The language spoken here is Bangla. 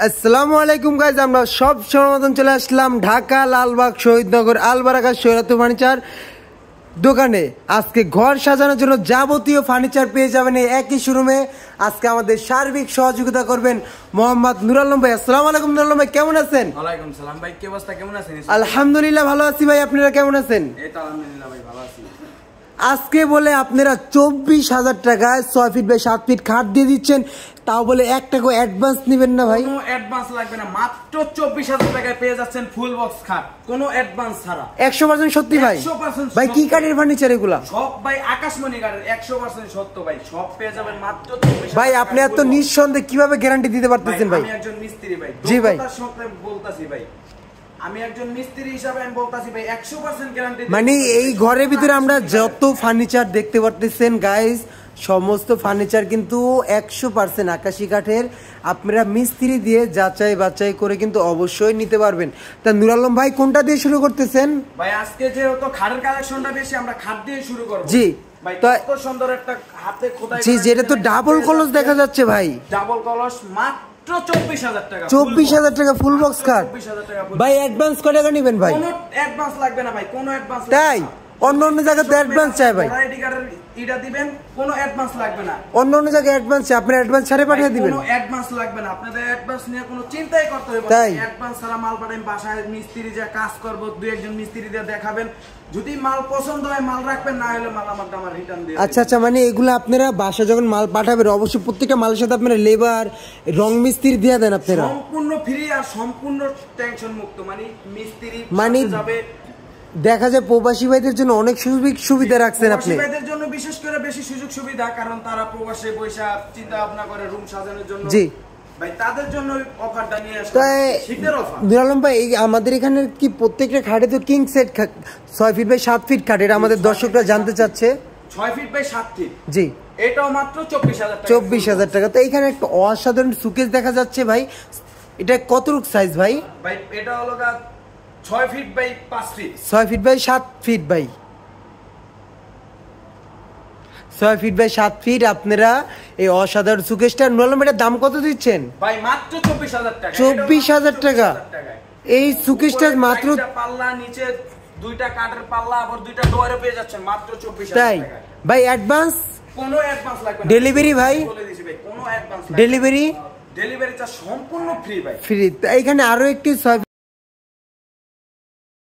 আসসালামু আলাইকুম গাইজ, আমরা সব সময় মতন চলে আসলাম ঢাকা লালবাগ শহীদনগর আলবারাকা সৈরাত ফার্নিচার দোকানে। আজকে ঘর সাজানোর জন্য যাবতীয় ফার্নিচার পেয়ে যাবেন এই একই শোরুমে। আজকে আমাদের সার্বিক সহযোগিতা করবেন মোহাম্মদ নুর আলম ভাই। আসসালামু আলাইকুম নুর আলম ভাই, কেমন আছেন? ওয়ালাইকুম সালাম ভাই, কি অবস্থা, কেমন আছেন? আলহামদুলিল্লাহ ভালো আছি ভাই, আপনারা কেমন আছেন? এই তো আলহামদুলিল্লাহ ভাই, ভালো আছি। আজকে বলে আপনারা 24,000 টাকায় 6 ফিট বাই 7 ফিট খাট দিয়ে দিচ্ছেন, তাও বলে 1 টাকা অ্যাডভান্স নেবেন না ভাই? কোনো অ্যাডভান্স লাগবে না, মাত্র 24,000 টাকায় পেয়ে যাচ্ছেন ফুল বক্স খাট, কোনো অ্যাডভান্স ছাড়া। 100% সত্যি ভাই? 100% ভাই কি কাঠের ফার্নিচার এগুলা? সব ভাই আকাশমণি কাঠের, 100% সত্য ভাই। সব পেয়ে যাবেন মাত্র 24,000 ভাই আপনি এত নিঃসন্দেহে কিভাবে গ্যারান্টি দিতে পারতেছেন ভাই? আমি একজন মিস্ত্রি ভাই, জি ভাই, দক্ষতার সাথে বলতাছি ভাই, আমি একজন মিস্ত্রি হিসাবে আমি বলতাছি ভাই 100% গ্যারান্টি। মানে এই ঘরের ভিতরে আমরা যত ফার্নিচার দেখতে পারতেছেন গাইস, সমস্ত ফার্নিচার কিন্তু 100% আকাশি কাঠের। আপনারা মিস্ত্রি দিয়ে যাচাই বাছাই করে কিন্তু অবশ্যই নিতে পারবেন। তা নুর আলম ভাই কোনটা দিয়ে শুরু করতেছেন? ভাই আজকে যেহেতু খাটের কালেকশনটা বেশি, আমরা খাট দিয়ে শুরু করব। জি ভাই, তো কত সুন্দর একটা হাতে খোদাই। জি, যেটা তো ডাবল কলস দেখা যাচ্ছে ভাই। ডাবল কলস মাত্র 24,000 টাকা। 24,000 টাকা ফুল বক্স খাট। 24,000 টাকা ভাই অ্যাডভান্স কত টাকা নেবেন ভাই? কোনো অ্যাডভান্স লাগবে না ভাই, কোনো অ্যাডভান্স। তাই অন্য অন্য জায়গাতে অ্যাডভান্স চাই ভাই। আইডি কার্ডের ইটা দিবেন, কোনো অ্যাডভান্স লাগবে না। অন্য অন্য জায়গায় অ্যাডভান্স চাই, আপনি অ্যাডভান্স ছাড়ে পাঠিয়ে দিবেন। কোনো অ্যাডভান্স লাগবে না, আপনাদের অ্যাডভান্স নিয়ে কোনো চিন্তাই করতে হবে না। তাই অ্যাডভান্স ছাড়া মাল পাঠাবেন, বাসায় মিস্ত্রি যে কাজ করব, দুই একজন মিস্ত্রি দিয়ে দেখাবেন, যদি মাল পছন্দ হয় মাল রাখবেন, না হলে মাল আমার রিটার্ন দিয়ে। আচ্ছা আচ্ছা, মানে এগুলো আপনারা বাসা যখন মাল পাঠাবেন অবশ্যই প্রত্যেকটা মালের সাথে আপনারা লেবার রং মিস্ত্রি দিয়ে দেন আপনারা? সম্পূর্ণ ফ্রি আর সম্পূর্ণ টেনশন মুক্ত। মানে মিস্ত্রি মানে যাবে, দেখা যায় প্রবাসী ভাইদের জন্য অনেক সুবিধা রাখছেন আপনি। প্রবাসী ভাইদের জন্য বিশেষ করে বেশি সুযোগ সুবিধা, কারণ তারা প্রবাসে পয়সা চিন্তা ভাবনা করে রুম সাজানোর জন্য। জি ভাই, তাদের জন্য অফারটা নিয়ে আসা, শীতের অফার। নুর আলম ভাই, এই আমাদের এখানে কি প্রত্যেকটা খাটে তো king set 6 feet by 7 feet খাট, এটা আমাদের দর্শকরা জানতে চাচ্ছে। 6 ফিট বাই 7 ফিট, জি, এটাও মাত্র 24,000 টাকা। 24,000 টাকা। তো এইখানে একটা অসাধারণ সুকেস দেখা যাচ্ছে ভাই, এটা কতটুক সাইজ ভাই? ভাই এটা হলো 6 feet by 5 feet. 6 feet by 7 feet ভাই, 6 ফিট বাই 7 ফিট। আপনারা এই অসাধারণ সুকেশটা নুর আলম, এটার দাম কত দিচ্ছেন? ভাই মাত্র 24,000 টাকা। 24,000 টাকা এই সুকেশটা মাত্র। পাল্লা নিচে দুইটা কাঠের পাল্লা, আবার দুইটা ডোরে পেয়ে যাচ্ছেন মাত্র 24,000 তাই টাকা। ভাই অ্যাডভান্স? কোনো অ্যাডভান্স লাগবে না। ডেলিভারি ভাই? বলে দিছি ভাই, কোনো অ্যাডভান্স লাগবে না। ডেলিভারি ডেলিভারিটা সম্পূর্ণ ফ্রি ভাই, ফ্রি। এইখানে আরো একটি